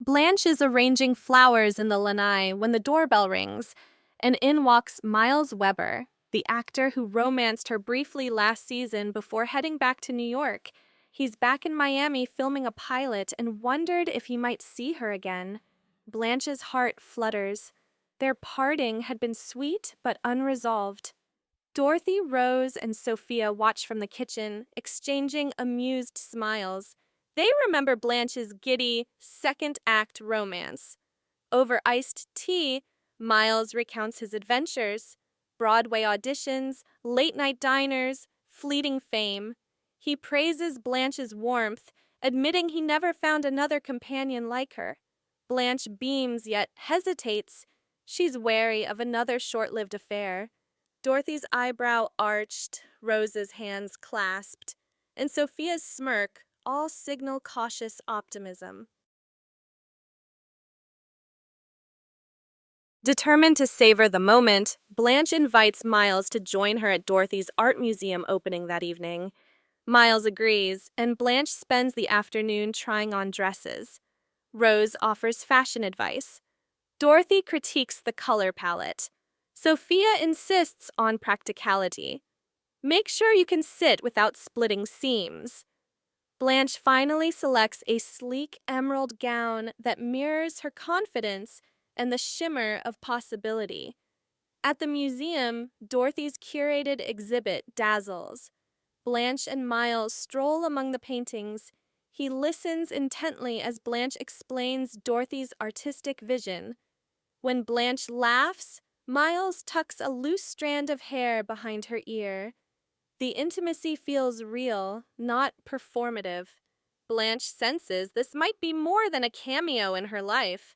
Blanche is arranging flowers in the lanai when the doorbell rings, and in walks Miles Weber, the actor who romanced her briefly last season before heading back to New York. He's back in Miami filming a pilot and wondered if he might see her again. Blanche's heart flutters. Their parting had been sweet but unresolved. Dorothy, Rose, and Sophia watch from the kitchen, exchanging amused smiles. They remember Blanche's giddy, second-act romance. Over iced tea, Miles recounts his adventures, Broadway auditions, late-night diners, fleeting fame. He praises Blanche's warmth, admitting he never found another companion like her. Blanche beams yet hesitates. She's wary of another short-lived affair. Dorothy's eyebrow arched, Rose's hands clasped, and Sophia's smirk all signal cautious optimism. Determined to savor the moment, Blanche invites Miles to join her at Dorothy's art museum opening that evening. Miles agrees, and Blanche spends the afternoon trying on dresses. Rose offers fashion advice. Dorothy critiques the color palette. Sophia insists on practicality. Make sure you can sit without splitting seams. Blanche finally selects a sleek emerald gown that mirrors her confidence and the shimmer of possibility. At the museum, Dorothy's curated exhibit dazzles. Blanche and Miles stroll among the paintings. He listens intently as Blanche explains Dorothy's artistic vision. When Blanche laughs, Miles tucks a loose strand of hair behind her ear. The intimacy feels real, not performative. Blanche senses this might be more than a cameo in her life.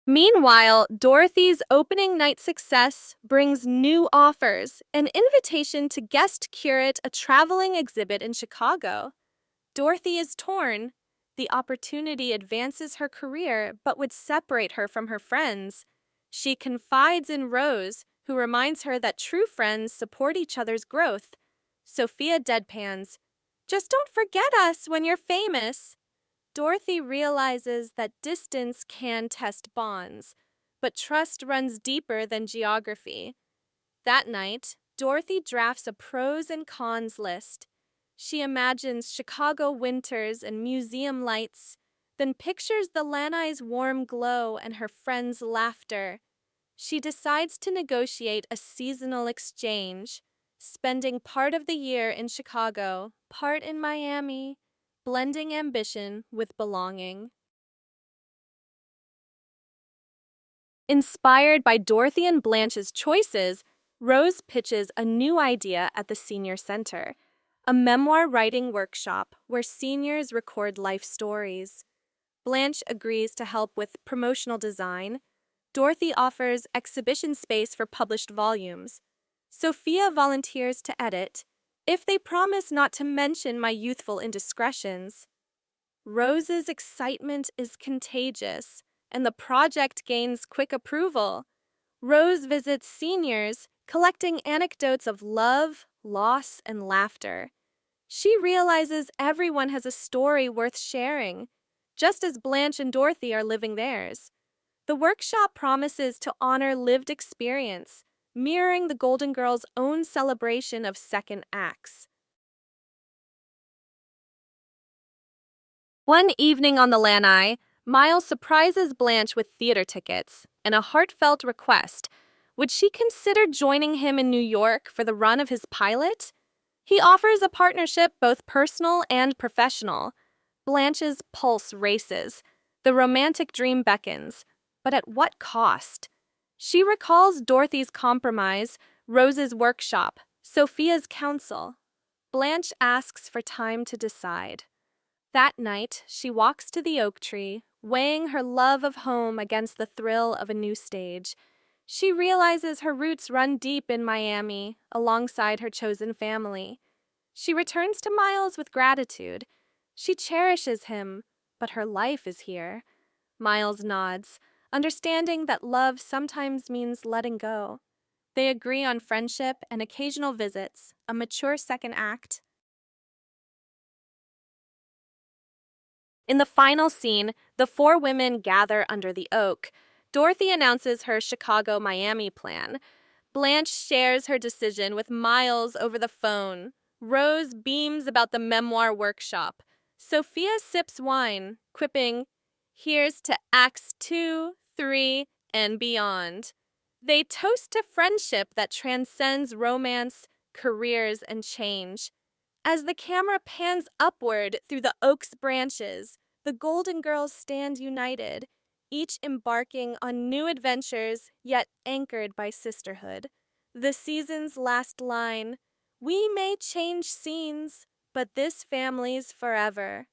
Meanwhile, Dorothy's opening night success brings new offers, an invitation to guest curate a traveling exhibit in Chicago. Dorothy is torn. The opportunity advances her career but would separate her from her friends. She confides in Rose, who reminds her that true friends support each other's growth. Sophia deadpans, "Just don't forget us when you're famous." Dorothy realizes that distance can test bonds, but trust runs deeper than geography. That night, Dorothy drafts a pros and cons list. She imagines Chicago winters and museum lights, then pictures the lanai's warm glow and her friends' laughter. She decides to negotiate a seasonal exchange, spending part of the year in Chicago, part in Miami, blending ambition with belonging. Inspired by Dorothy and Blanche's choices, Rose pitches a new idea at the Senior Center, a memoir writing workshop where seniors record life stories. Blanche agrees to help with promotional design. Dorothy offers exhibition space for published volumes. Sophia volunteers to edit, if they promise not to mention my youthful indiscretions. Rose's excitement is contagious, and the project gains quick approval. Rose visits seniors, collecting anecdotes of love, loss, and laughter. She realizes everyone has a story worth sharing, just as Blanche and Dorothy are living theirs. The workshop promises to honor lived experience, mirroring the Golden Girls' own celebration of second acts. One evening on the lanai, Miles surprises Blanche with theater tickets and a heartfelt request. Would she consider joining him in New York for the run of his pilot? He offers a partnership both personal and professional. Blanche's pulse races. The romantic dream beckons. But at what cost? She recalls Dorothy's compromise, Rose's workshop, Sophia's counsel. Blanche asks for time to decide. That night, she walks to the oak tree, weighing her love of home against the thrill of a new stage. She realizes her roots run deep in Miami, alongside her chosen family. She returns to Miles with gratitude. She cherishes him, but her life is here. Miles nods, understanding that love sometimes means letting go. They agree on friendship and occasional visits, a mature second act. In the final scene, the four women gather under the oak. Dorothy announces her Chicago-Miami plan. Blanche shares her decision with Miles over the phone. Rose beams about the memoir workshop. Sophia sips wine, quipping, "Here's to Acts 2, 3, and beyond." They toast to friendship that transcends romance, careers, and change. As the camera pans upward through the oak's branches, the Golden Girls stand united, each embarking on new adventures, yet anchored by sisterhood. The season's last line, "We may change scenes, but this family's forever."